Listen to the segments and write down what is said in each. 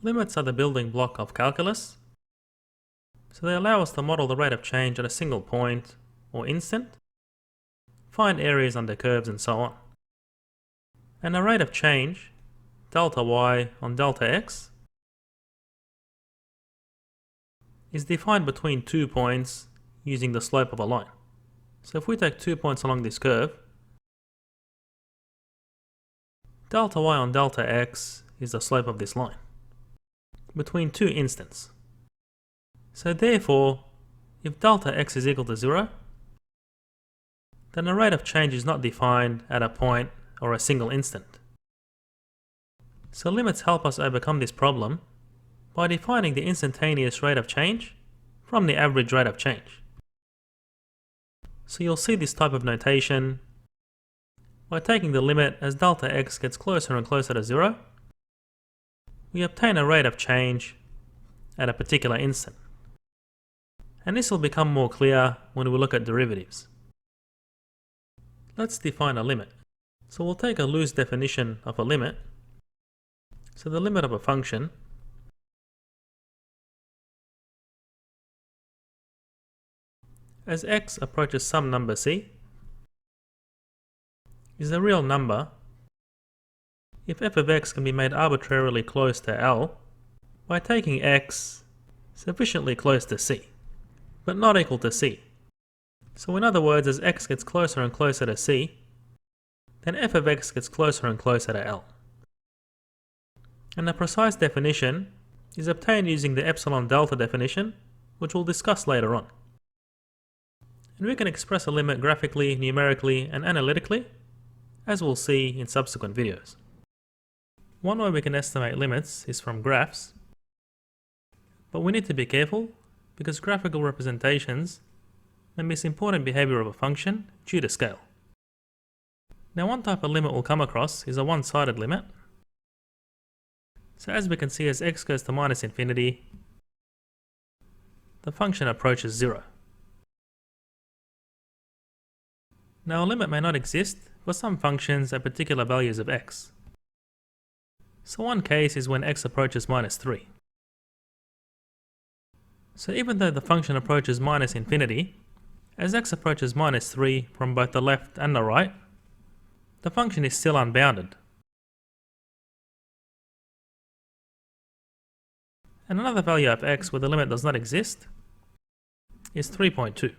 Limits are the building block of calculus, so they allow us to model the rate of change at a single point or instant, find areas under curves and so on. And the rate of change, delta y on delta x, is defined between 2 points using the slope of a line. So if we take 2 points along this curve, delta y on delta x is the slope of this line between 2 instants. So therefore, if delta x is equal to 0, then the rate of change is not defined at a point or a single instant. So limits help us overcome this problem by defining the instantaneous rate of change from the average rate of change. So you'll see this type of notation by taking the limit as delta x gets closer and closer to 0, we obtain a rate of change at a particular instant. And this will become more clear when we look at derivatives. Let's define a limit. So we'll take a loose definition of a limit. So the limit of a function as x approaches some number c is a real number if f of x can be made arbitrarily close to L by taking x sufficiently close to c, but not equal to c. So in other words, as x gets closer and closer to c, then f of x gets closer and closer to L. And the precise definition is obtained using the epsilon delta definition, which we'll discuss later on. And we can express a limit graphically, numerically, and analytically, as we'll see in subsequent videos. One way we can estimate limits is from graphs, but we need to be careful because graphical representations may miss important behavior of a function due to scale. Now one type of limit we'll come across is a one-sided limit. So as we can see, as x goes to minus infinity, the function approaches 0. Now a limit may not exist for some functions at particular values of x. So one case is when x approaches minus 3. So even though the function approaches minus infinity, as x approaches minus 3 from both the left and the right, the function is still unbounded. And another value of x where the limit does not exist is 3.2.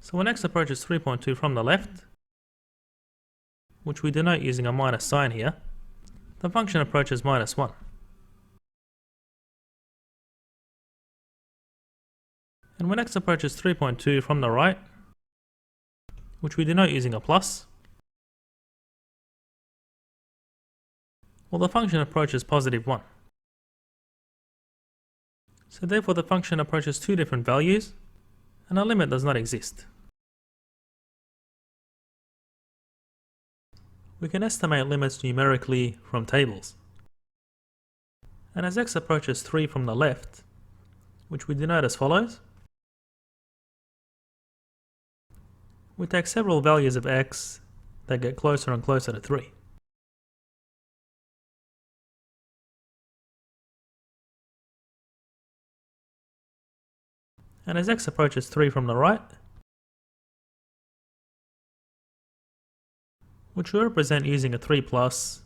So when x approaches 3.2 from the left, which we denote using a minus sign here, the function approaches minus 1. And when x approaches 3.2 from the right, which we denote using a plus, well, the function approaches positive 1. So therefore the function approaches two different values, and a limit does not exist. We can estimate limits numerically from tables. And as x approaches 3 from the left, which we denote as follows, we take several values of x that get closer and closer to 3. And as x approaches 3 from the right, which we represent using a 3 plus,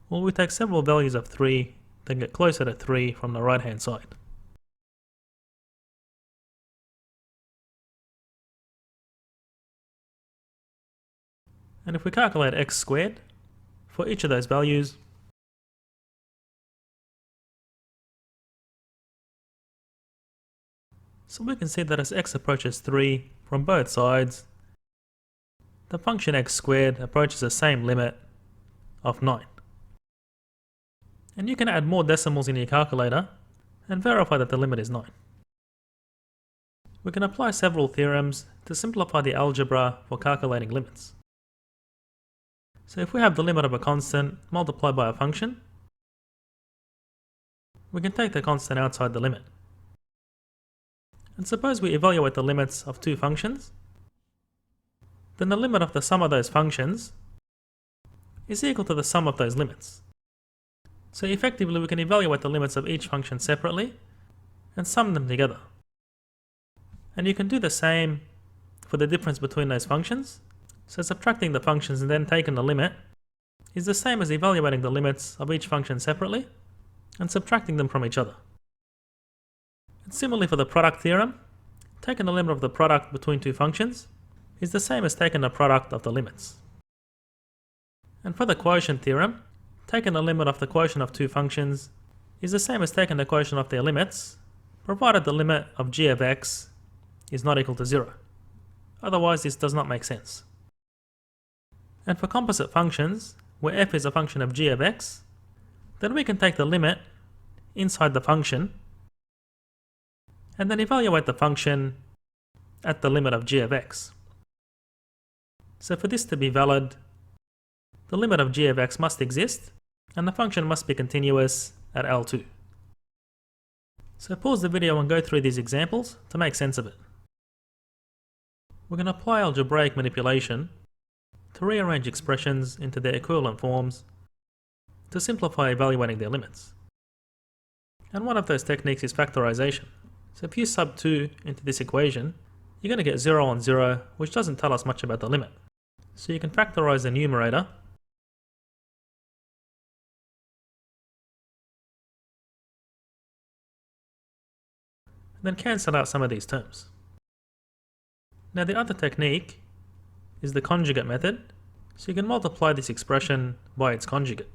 well, we take several values of 3 that get closer to 3 from the right hand side. And if we calculate x squared for each of those values, so we can see that as x approaches 3 from both sides, the function x squared approaches the same limit of 9. And you can add more decimals in your calculator and verify that the limit is 9. We can apply several theorems to simplify the algebra for calculating limits. So if we have the limit of a constant multiplied by a function, we can take the constant outside the limit. And suppose we evaluate the limits of two functions, then the limit of the sum of those functions is equal to the sum of those limits. So effectively we can evaluate the limits of each function separately and sum them together. And you can do the same for the difference between those functions. So subtracting the functions and then taking the limit is the same as evaluating the limits of each function separately and subtracting them from each other. And similarly for the product theorem, taking the limit of the product between two functions is the same as taking the product of the limits. And for the quotient theorem, taking the limit of the quotient of two functions is the same as taking the quotient of their limits, provided the limit of g of x is not equal to 0. Otherwise this does not make sense. And for composite functions, where f is a function of g of x, then we can take the limit inside the function and then evaluate the function at the limit of g of x. So for this to be valid, the limit of g of x must exist and the function must be continuous at L2. So pause the video and go through these examples to make sense of it. We're going to apply algebraic manipulation to rearrange expressions into their equivalent forms to simplify evaluating their limits. And one of those techniques is factorization. So if you sub 2 into this equation, you're going to get 0 on 0, which doesn't tell us much about the limit. So you can factorize the numerator and then cancel out some of these terms. Now the other technique is the conjugate method, so you can multiply this expression by its conjugate,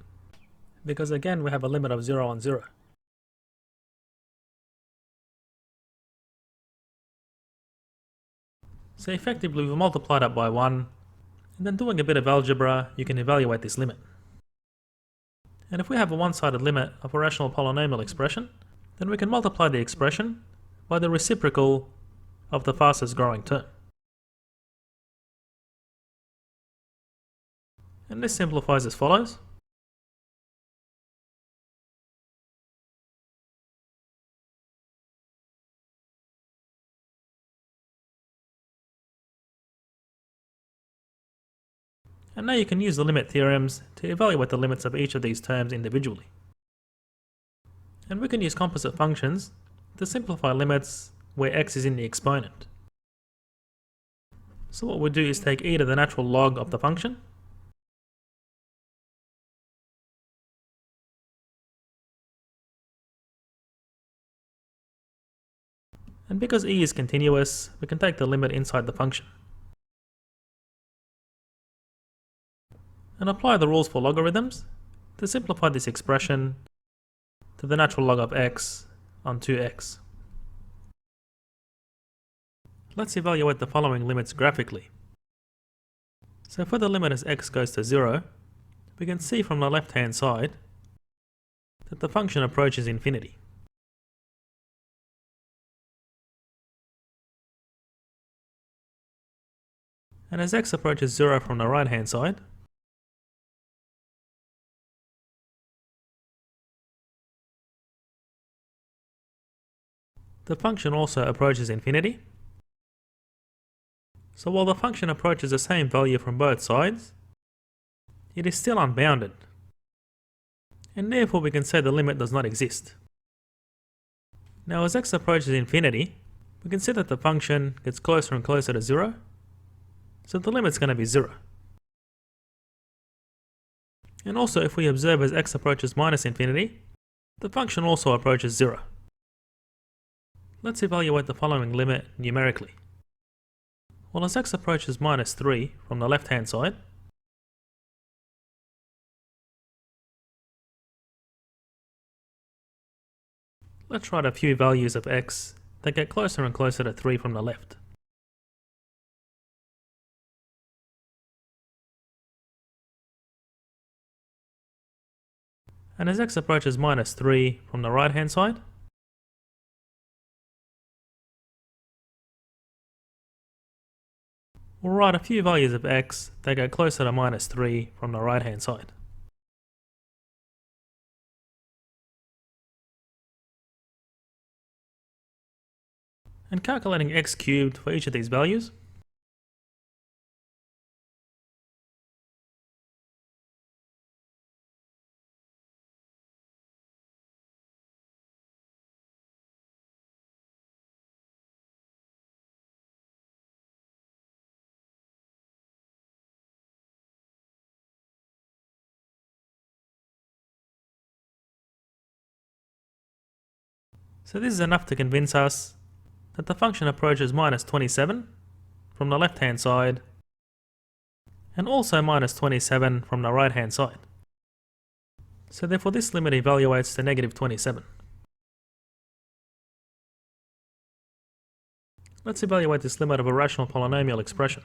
because again we have a limit of 0 on 0. So effectively we multiplied it by 1, and then doing a bit of algebra you can evaluate this limit. And if we have a one-sided limit of a rational polynomial expression, then we can multiply the expression by the reciprocal of the fastest growing term. And this simplifies as follows. And now you can use the limit theorems to evaluate the limits of each of these terms individually. And we can use composite functions to simplify limits where x is in the exponent. So what we'll do is take e to the natural log of the function, and because e is continuous, we can take the limit inside the function. And apply the rules for logarithms to simplify this expression to the natural log of x on 2x. Let's evaluate the following limits graphically. So for the limit as x goes to 0, we can see from the left hand side that the function approaches infinity. And as x approaches 0 from the right hand side, the function also approaches infinity. So while the function approaches the same value from both sides, it is still unbounded, and therefore we can say the limit does not exist. Now as x approaches infinity, we can see that the function gets closer and closer to 0, so the limit's going to be 0. And also if we observe as x approaches minus infinity, the function also approaches 0. Let's evaluate the following limit numerically. Well, as x approaches minus 3 from the left hand side, let's write a few values of x that get closer and closer to 3 from the left. And as x approaches minus 3 from the right hand side, we'll write a few values of x that go closer to minus 3 from the right hand side. And calculating x cubed for each of these values, So this is enough to convince us that the function approaches minus 27 from the left hand side and also minus 27 from the right hand side. So therefore this limit evaluates to negative 27. Let's evaluate this limit of a rational polynomial expression.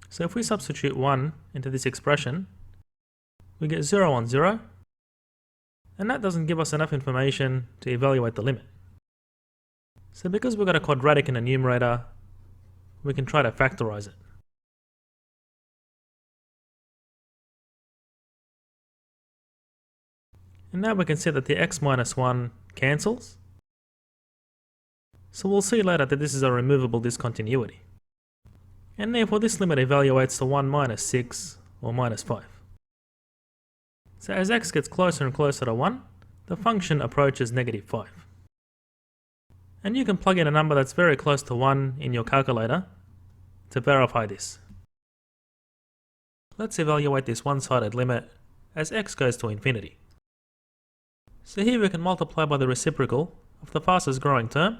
So if we substitute 1 into this expression, we get 0 on 0, and that doesn't give us enough information to evaluate the limit. So because we've got a quadratic in the numerator, we can try to factorize it. And now we can see that the x minus 1 cancels. So we'll see later that this is a removable discontinuity. And therefore this limit evaluates to 1 minus 6 or minus 5. So as x gets closer and closer to 1, the function approaches negative 5. And you can plug in a number that's very close to 1 in your calculator to verify this. Let's evaluate this one-sided limit as x goes to infinity. So here we can multiply by the reciprocal of the fastest growing term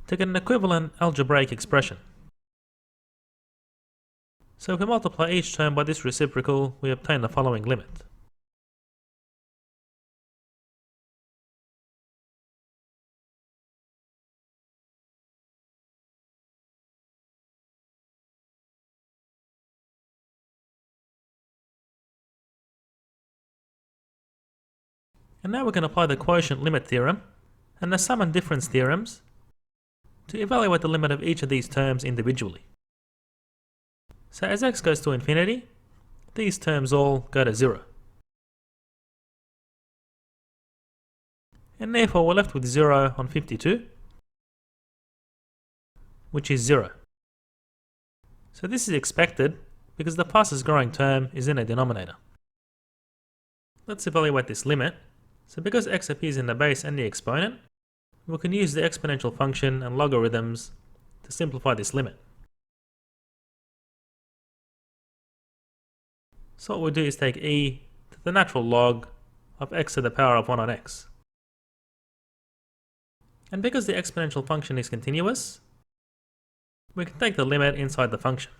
to get an equivalent algebraic expression. So if we multiply each term by this reciprocal, we obtain the following limit. And now we can apply the quotient limit theorem and the sum and difference theorems to evaluate the limit of each of these terms individually. So as x goes to infinity, these terms all go to 0. And therefore we're left with 0 on 52, which is 0. So this is expected because the fastest growing term is in a denominator. Let's evaluate this limit. So because x appears in the base and the exponent, we can use the exponential function and logarithms to simplify this limit. So what we'll do is take e to the natural log of x to the power of 1 on x. And because the exponential function is continuous, we can take the limit inside the function.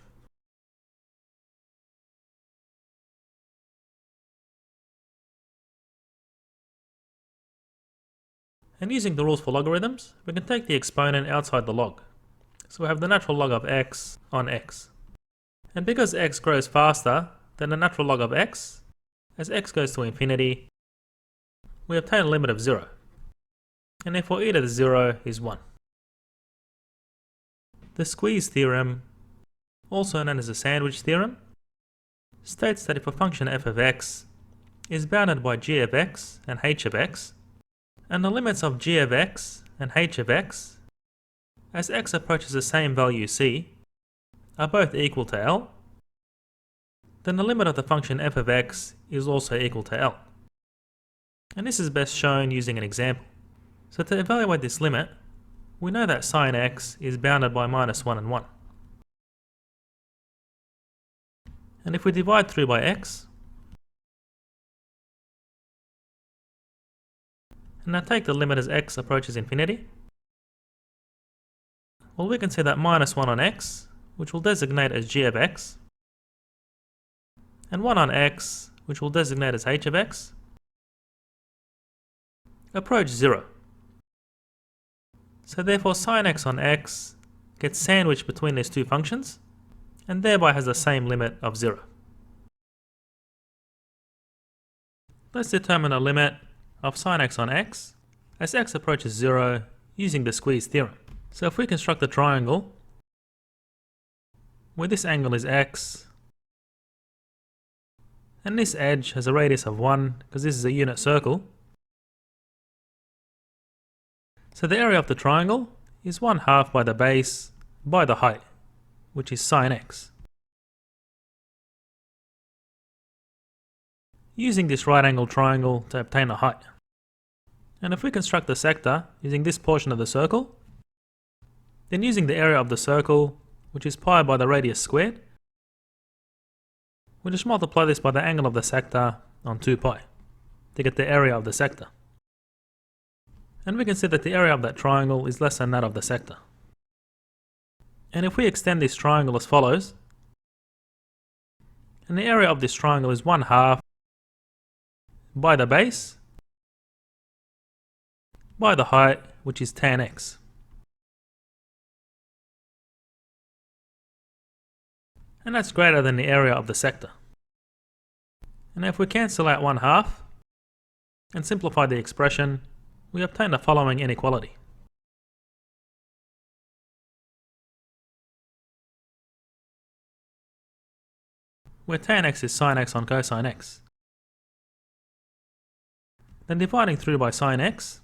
And using the rules for logarithms, we can take the exponent outside the log. So we have the natural log of x on x. And because x grows faster than the natural log of x, as x goes to infinity, we obtain a limit of 0. And therefore e to the 0 is 1. The squeeze theorem, also known as the sandwich theorem, states that if a function f of x is bounded by g of x and h of x, and the limits of g of x and h of x, as x approaches the same value c, are both equal to L, then the limit of the function f of x is also equal to L. And this is best shown using an example. So to evaluate this limit, we know that sin x is bounded by minus 1 and 1. And if we divide through by x, and now take the limit as x approaches infinity, well, we can see that minus 1 on x, which will designate as g of x, and 1 on x, which will designate as h of x, approach 0. So therefore sin x on x gets sandwiched between these two functions, and thereby has the same limit of 0. Let's determine a limit of sin x on x as x approaches 0 using the squeeze theorem. So if we construct a triangle where this angle is x and this edge has a radius of 1 because this is a unit circle, so the area of the triangle is 1/2 by the base by the height, which is sin x. Using this right angle triangle to obtain a height. And if we construct the sector using this portion of the circle, then using the area of the circle, which is pi by the radius squared, we'll just multiply this by the angle of the sector on 2 pi to get the area of the sector. And we can see that the area of that triangle is less than that of the sector. And if we extend this triangle as follows, and the area of this triangle is 1/2 by the base by the height, which is tan x. And that's greater than the area of the sector. And if we cancel out 1/2 and simplify the expression, we obtain the following inequality. Where tan x is sin x on cosine x. Then dividing through by sin x,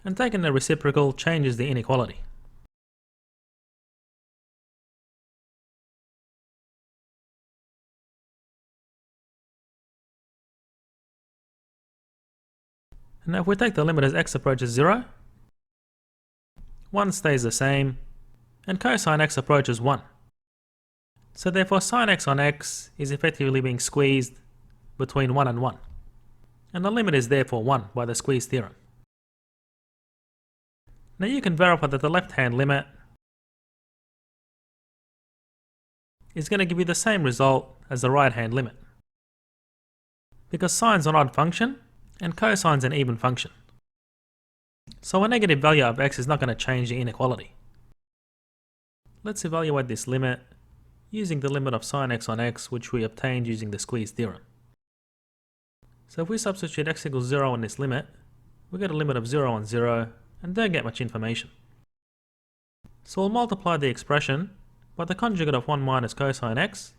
and taking the reciprocal changes the inequality. And now if we take the limit as x approaches 0, 1 stays the same, and cosine x approaches 1. So therefore sin x on x is effectively being squeezed between 1 and 1. And the limit is therefore 1 by the squeeze theorem. Now you can verify that the left-hand limit is going to give you the same result as the right-hand limit, because sine's an odd function and cosine's an even function. So a negative value of x is not going to change the inequality. Let's evaluate this limit using the limit of sin x on x, which we obtained using the squeeze theorem. So if we substitute x equals 0 in this limit, we get a limit of 0 on 0, and don't get much information. So we'll multiply the expression by the conjugate of 1 minus cosine x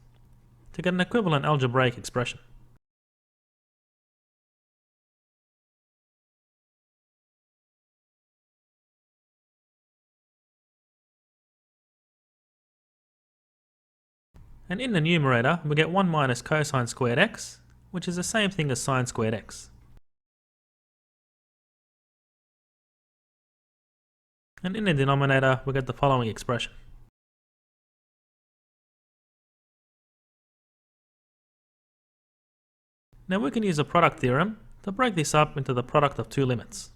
to get an equivalent algebraic expression. And in the numerator, we get 1 minus cosine squared x, which is the same thing as sine squared x. And in the denominator, we get the following expression. Now we can use a product theorem to break this up into the product of two limits.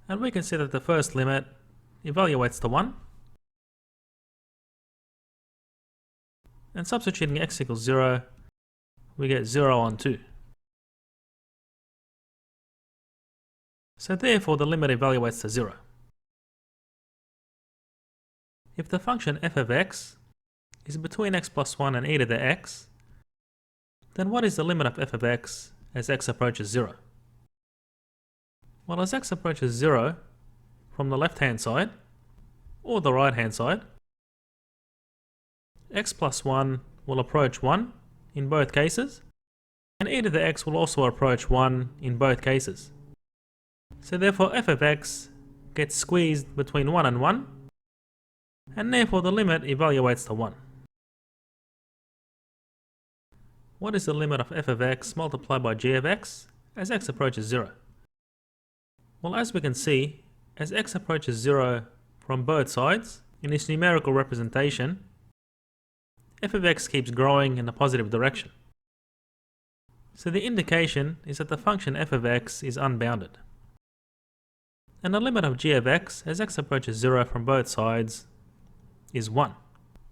And we can see that the first limit evaluates to 1. And substituting x equals 0, we get 0 on 2. So therefore the limit evaluates to 0. If the function f of x is between x plus 1 and e to the x, then what is the limit of f of x as x approaches 0? Well, as x approaches 0 from the left-hand side or the right-hand side, x plus 1 will approach 1 in both cases, and e to the x will also approach 1 in both cases. So therefore f of x gets squeezed between 1 and 1, and therefore the limit evaluates to 1. What is the limit of f of x multiplied by g of x as x approaches 0? Well, as we can see, as x approaches 0 from both sides, in this numerical representation, f of x keeps growing in the positive direction. So the indication is that the function f of x is unbounded. And the limit of g of x as x approaches 0 from both sides is 1.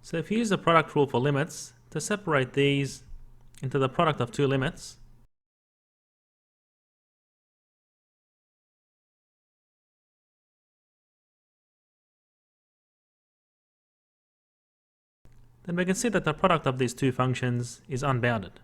So if you use the product rule for limits to separate these into the product of two limits, then we can see that the product of these two functions is unbounded.